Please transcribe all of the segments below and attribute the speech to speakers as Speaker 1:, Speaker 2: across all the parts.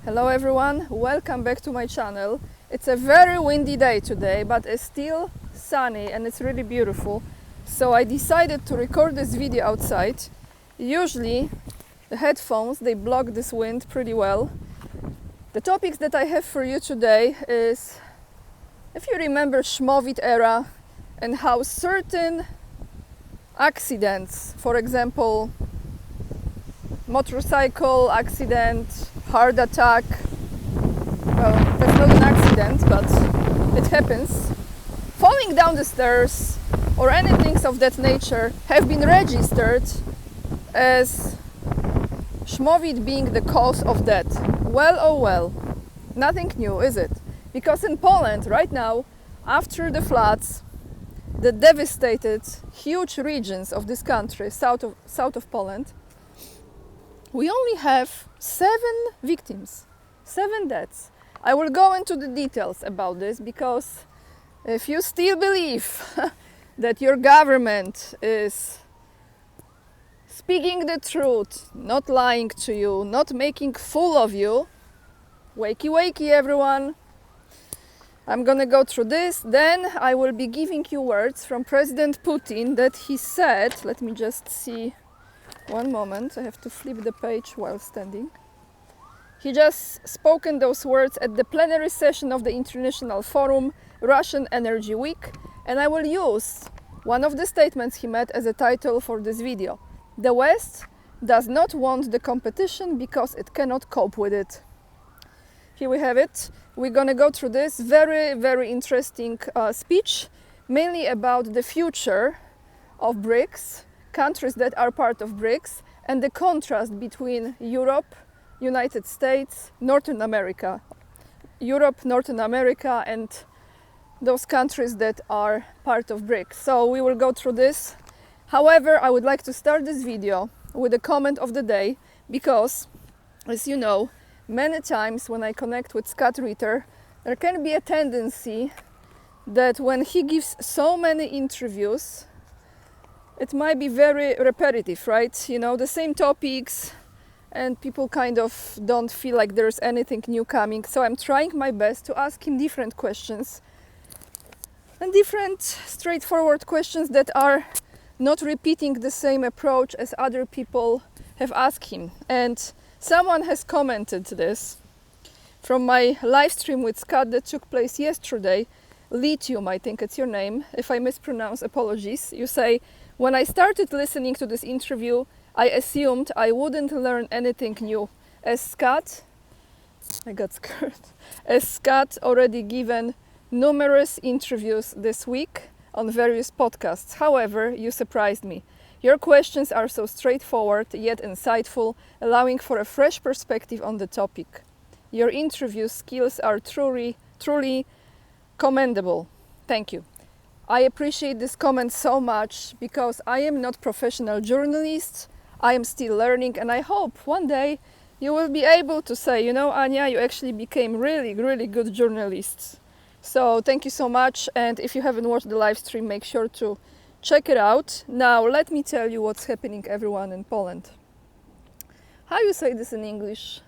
Speaker 1: Hello everyone, welcome back to my channel. It's a very windy day today, but it's still sunny and it's really beautiful. So I decided to record this video outside. Usually the headphones, they block this wind pretty well. The topics that I have for you today is, if you remember Szmowit era and how certain accidents, for example, motorcycle accident, heart attack, well, that's not an accident, but it happens, falling down the stairs or anything of that nature have been registered as Szmowit being the cause of death. Well, oh well, nothing new, is it? Because in Poland right now, after the floods, the devastated huge regions of this country, south of Poland, we only have 7 victims, 7 deaths. I will go into the details about this because if you still believe that your government is speaking the truth, not lying to you, not making fool of you, wakey wakey everyone. I'm gonna go through this, then I will be giving you words from President Putin that he said, let me just see. One moment, I have to flip the page while standing. He just spoken those words at the plenary session of the International Forum, Russian Energy Week, and I will use one of the statements he made as a title for this video. The West does not want the competition because it cannot cope with it. Here we have it. We're gonna go through this very interesting speech, mainly about the future of BRICS, countries that are part of BRICS, and the contrast between Europe, United States, Northern America. Europe, Northern America, and those countries that are part of BRICS. So we will go through this. However, I would like to start this video with a comment of the day because, as you know, many times when I connect with Scott Ritter, there can be a tendency that when he gives so many interviews, it might be very repetitive, right? You know, the same topics, and people kind of don't feel like there's anything new coming. So I'm trying my best to ask him different questions and different straightforward questions that are not repeating the same approach as other people have asked him. And someone has commented this from my live stream with Scott that took place yesterday. Lithium, I think it's your name. If I mispronounce, apologies. You say, when I started listening to this interview, I assumed I wouldn't learn anything new. As Scott, I got scared. As Scott already given numerous interviews this week on various podcasts. However, you surprised me. Your questions are so straightforward yet insightful, allowing for a fresh perspective on the topic. Your interview skills are truly commendable. Thank you. I appreciate this comment so much because I am not professional journalist. I am still learning, and I hope one day you will be able to say, you know, Anya, you actually became really good journalists. So thank you so much, and if you haven't watched the live stream, make sure to check it out. Now let me tell you what's happening, everyone, in Poland. How you say this in English?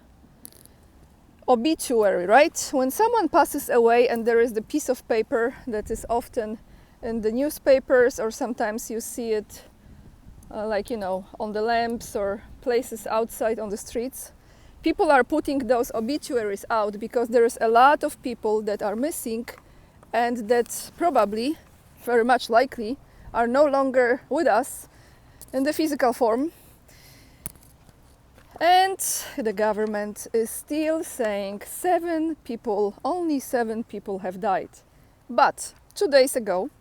Speaker 1: Obituary, right? When someone passes away and there is the piece of paper that is often in the newspapers, or sometimes you see it like, you know, on the lamps or places outside on the streets. People are putting those obituaries out because there is a lot of people that are missing and that probably, very much likely, are no longer with us in the physical form. And the government is still saying 7 people, only 7 people have died. But 2 days ago,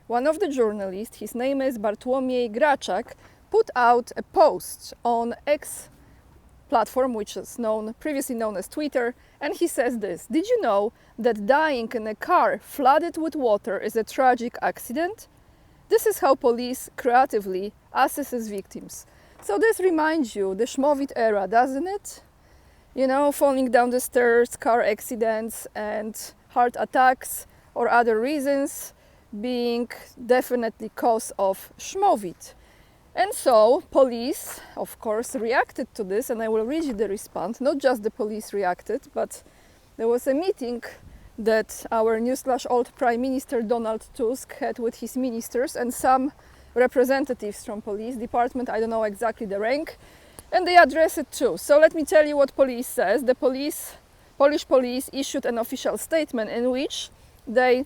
Speaker 1: one of the journalists, his name is Bartłomiej Graczak, put out a post on X platform, which is previously known as Twitter, and he says this: did you know that dying in a car flooded with water is a tragic accident? This is how police creatively assesses victims. So this reminds you the Szmowit era, doesn't it? You know, falling down the stairs, car accidents and heart attacks or other reasons being definitely cause of Szmowit. And so police, of course, reacted to this, and I will read you the response. Not just the police reacted, but there was a meeting that our new/old Prime Minister Donald Tusk had with his ministers and some representatives from police department. I don't know exactly the rank, and they addressed it too. So let me tell you what police says. The Polish police issued an official statement in which they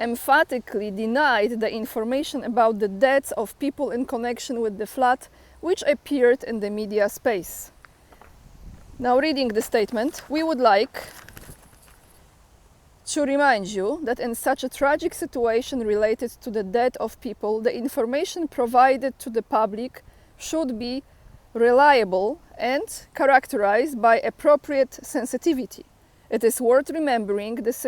Speaker 1: emphatically denied the information about the deaths of people in connection with the flood which appeared in the media space. Now, reading the statement, we would like to remind you that in such a tragic situation related to the death of people, the information provided to the public should be reliable and characterized by appropriate sensitivity. It is worth remembering this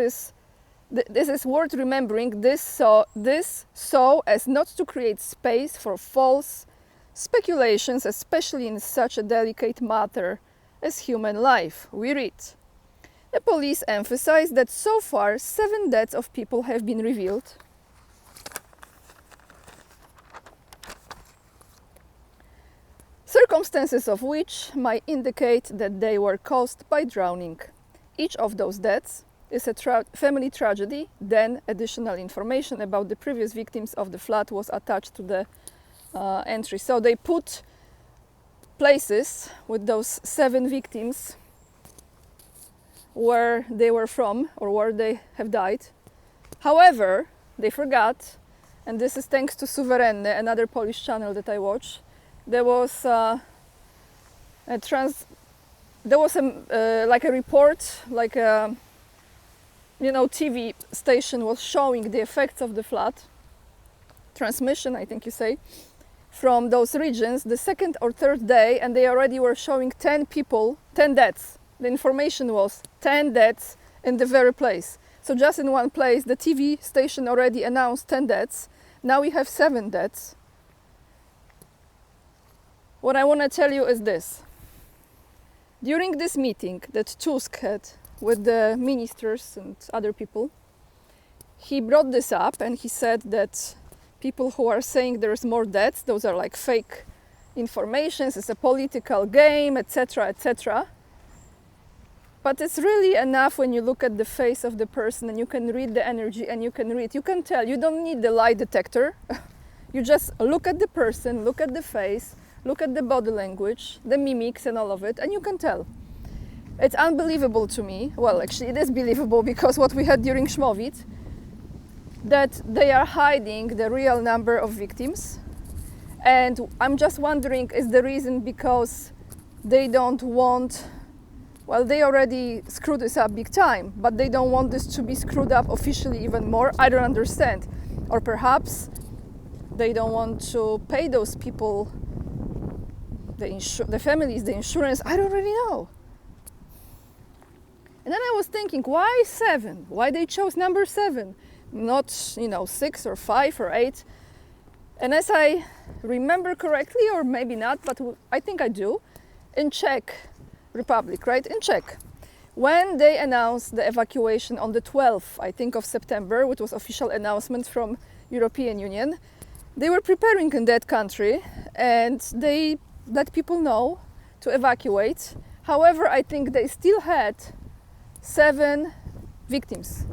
Speaker 1: so as not to create space for false speculations, especially in such a delicate matter as human life. We read. The police emphasized that so far 7 deaths of people have been revealed. Circumstances of which might indicate that they were caused by drowning. Each of those deaths is a family tragedy. Then additional information about the previous victims of the flood was attached to the entry. So they put places with those 7 victims where they were from or where they have died. However, they forgot, and this is thanks to Suwerenne, another Polish channel that I watch. There was like a report, like a TV station was showing the effects of the flood, transmission, I think you say, from those regions the second or third day, and they already were showing 10 deaths. The information was 10 deaths in the very place. So just in one place, the TV station already announced 10 deaths. Now we have 7 deaths. What I want to tell you is this. During this meeting that Tusk had with the ministers and other people, he brought this up and he said that people who are saying there's more deaths, those are like fake informations, it's a political game, etc., etc. But it's really enough when you look at the face of the person and you can read the energy and you can tell. You don't need the lie detector. You just look at the person, look at the face, look at the body language, the mimics and all of it, and you can tell. It's unbelievable to me. Well, actually it is believable because what we had during Szmowit, that they are hiding the real number of victims. And I'm just wondering, is the reason because they don't want, well, they already screwed this up big time, but they don't want this to be screwed up officially even more? I don't understand. Or perhaps they don't want to pay those people, the families, the insurance. I don't really know. And then I was thinking, why 7? Why they chose number 7? Not, 6 or 5 or 8. And as I remember correctly, or maybe not, but I think I do, in Czech Republic, right? In Czech, when they announced the evacuation on the 12th, I think, of September, which was official announcement from European Union, they were preparing in that country and they let people know to evacuate. However, I think they still had 7 victims.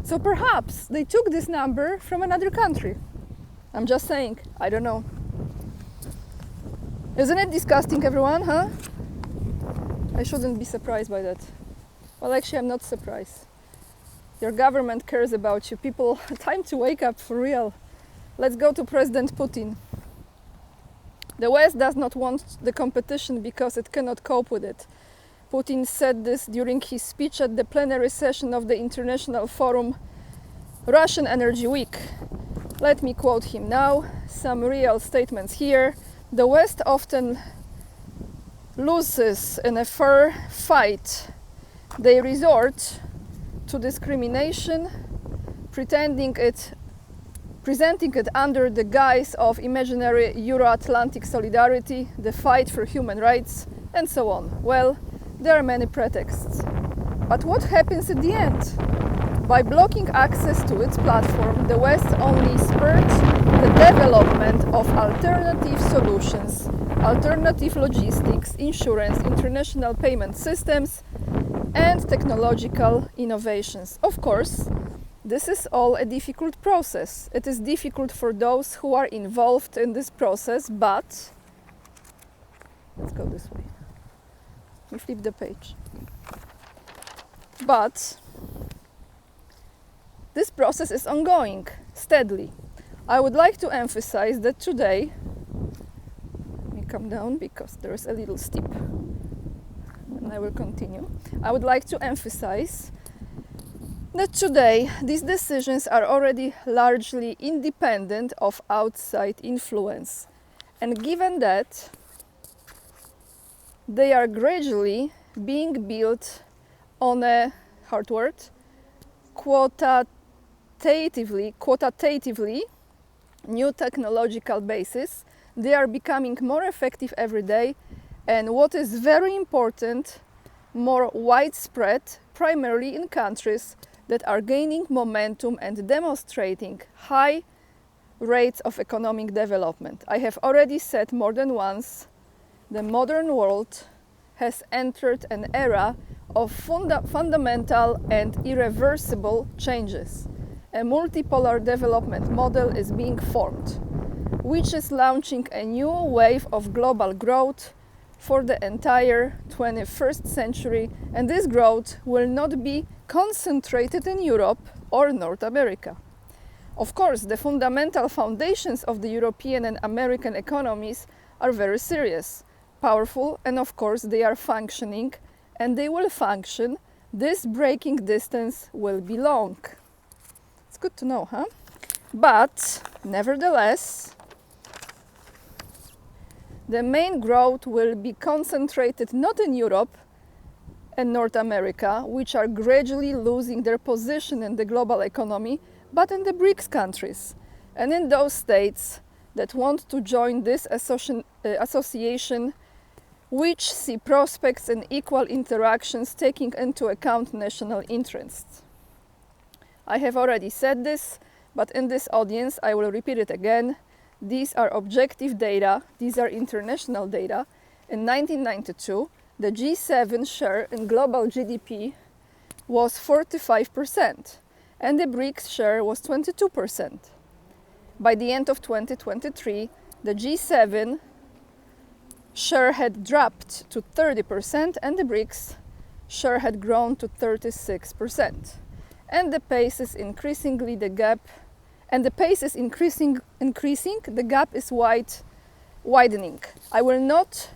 Speaker 1: So perhaps they took this number from another country. I'm just saying, I don't know. Isn't it disgusting, everyone, huh? I shouldn't be surprised by that. Well, actually, I'm not surprised. Your government cares about you. People, time to wake up for real. Let's go to President Putin. The West does not want the competition because it cannot cope with it. Putin said this during his speech at the plenary session of the International Forum Russian Energy Week. Let me quote him now. Some real statements here. The West often loses in a fair fight. They resort to discrimination, presenting it under the guise of imaginary Euro-Atlantic solidarity, the fight for human rights, and so on. Well, there are many pretexts. But what happens at the end? By blocking access to its platform, the West only spurred the development of alternative solutions, alternative logistics, insurance, international payment systems, and technological innovations. Of course, this is all a difficult process. It is difficult for those who are involved in this process, but let's go this way. We flip the page. But this process is ongoing steadily. I would like to emphasize that today, let me come down because there is a little steep, and I will continue. I would like to emphasize that today these decisions are already largely independent of outside influence. And given that they are gradually being built on a hard word, quantitatively new technological basis, they are becoming more effective every day, and what is very important, more widespread, primarily in countries that are gaining momentum and demonstrating high rates of economic development. I have already said more than once, the modern world has entered an era of fundamental and irreversible changes. A multipolar development model is being formed, which is launching a new wave of global growth for the entire 21st century, and this growth will not be concentrated in Europe or North America. Of course, the fundamental foundations of the European and American economies are very serious, powerful, and of course they are functioning, and they will function. This braking distance will be long. It's good to know, huh? But nevertheless, the main growth will be concentrated not in Europe and North America, which are gradually losing their position in the global economy, but in the BRICS countries and in those states that want to join this association, which see prospects in equal interactions taking into account national interests. I have already said this, but in this audience I will repeat it again. These are objective data, these are international data. In 1992, the G7 share in global GDP was 45%, and the BRICS share was 22%. By the end of 2023, the G7 share had dropped to 30%, and the BRICS share had grown to 36%. And the pace is increasing, the gap is widening. I will note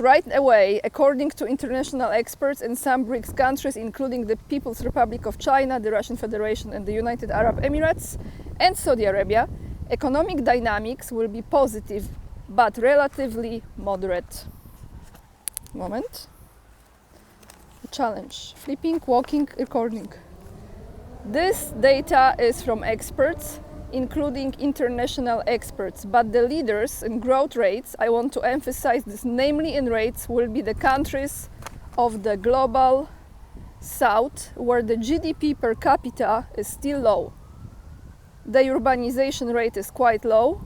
Speaker 1: right away, according to international experts in some BRICS countries, including the People's Republic of China, the Russian Federation, and the United Arab Emirates, and Saudi Arabia, economic dynamics will be positive, but relatively moderate. Moment. A challenge. Flipping, walking, recording. This data is from experts, including international experts, but the leaders in growth rates, I want to emphasize this, namely in rates, will be the countries of the global south, where the GDP per capita is still low. The urbanization rate is quite low.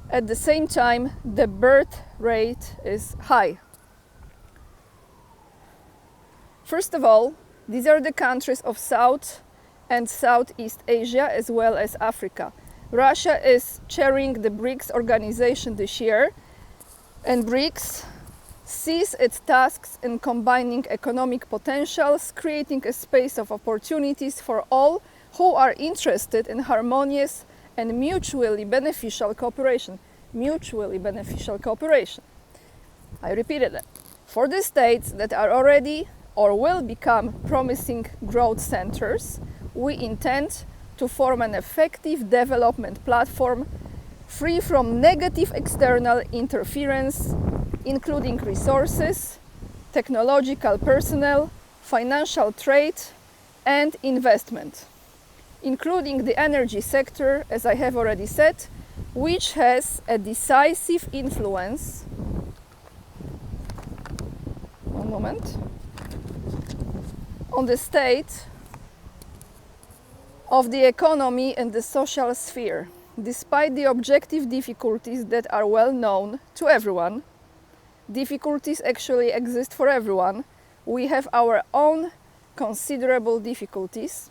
Speaker 1: At the same time, the birth rate is high. First of all, these are the countries of South and Southeast Asia, as well as Africa. Russia is chairing the BRICS organization this year, and BRICS sees its tasks in combining economic potentials, creating a space of opportunities for all who are interested in harmonious and mutually beneficial cooperation. Mutually beneficial cooperation. I repeated it. For the states that are already or will become promising growth centers, we intend to form an effective development platform free from negative external interference, including resources, technological personnel, financial trade, and investment, including the energy sector, as I have already said, which has a decisive influence. One moment. On the state of the economy and the social sphere. Despite the objective difficulties that are well known to everyone, difficulties actually exist for everyone. We have our own considerable difficulties.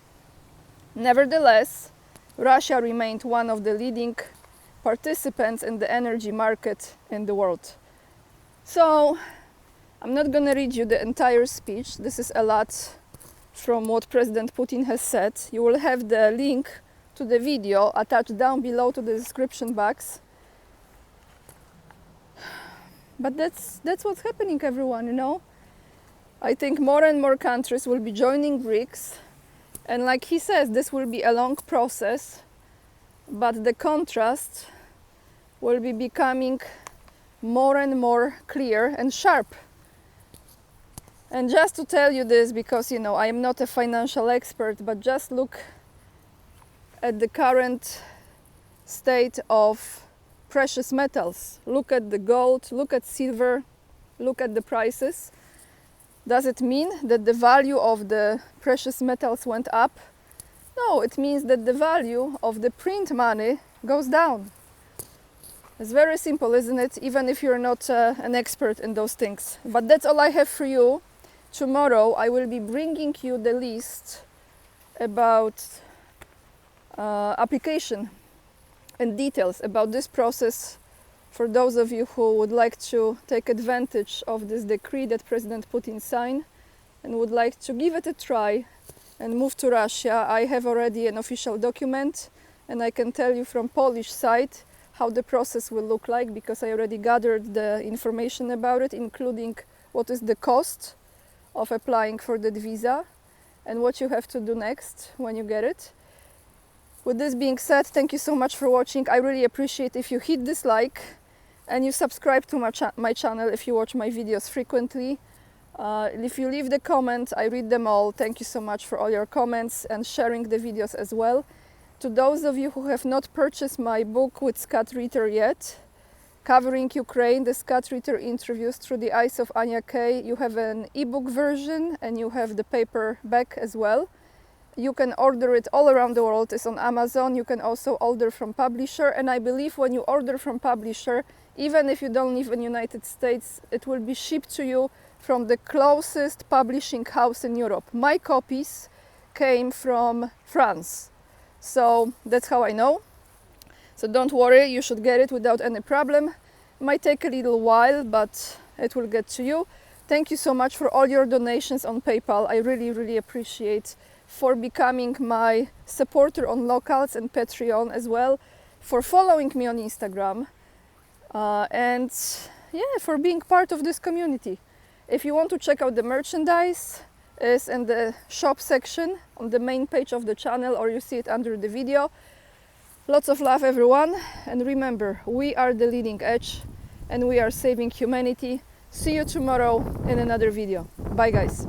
Speaker 1: Nevertheless, Russia remained one of the leading participants in the energy market in the world. So, I'm not going to read you the entire speech. This is a lot from what President Putin has said. You will have the link to the video attached down below to the description box. But that's what's happening, everyone, you know. I think more and more countries will be joining BRICS, and like he says, this will be a long process, but the contrast will be becoming more and more clear and sharp. And just to tell you this, because you know I am not a financial expert, but just look at the current state of precious metals. Look at the gold, look at silver, look at the prices. Does it mean that the value of the precious metals went up? No, it means that the value of the print money goes down. It's very simple, isn't it? Even if you're not an expert in those things. But that's all I have for you. Tomorrow I will be bringing you the list about application and details about this process for those of you who would like to take advantage of this decree that President Putin signed and would like to give it a try and move to Russia. I have already an official document, and I can tell you from Polish side how the process will look like, because I already gathered the information about it, including what is the cost of applying for that visa and what you have to do next when you get it. With this being said, thank you so much for watching. I really appreciate if you hit this like and you subscribe to my channel if you watch my videos frequently. If you leave the comment, I read them all. Thank you so much for all your comments and sharing the videos as well. To those of you who have not purchased my book with Scott Ritter yet, covering Ukraine, the Scott Ritter interviews through the eyes of Anya Kay, you have an ebook version and you have the paperback as well. You can order it all around the world. It's on Amazon. You can also order from publisher, and I believe when you order from publisher, even if you don't live in the United States, it will be shipped to you from the closest publishing house in Europe. My copies came from France, so that's how I know. So don't worry, you should get it without any problem. It might take a little while, but it will get to you. Thank you so much for all your donations on PayPal. I really appreciate for becoming my supporter on Locals and Patreon as well, for following me on Instagram, and yeah, for being part of this community. If you want to check out the merchandise, it's in the shop section on the main page of the channel, or you see it under the video. Lots of love, everyone, and remember, we are the leading edge and we are saving humanity. See you tomorrow in another video. Bye guys.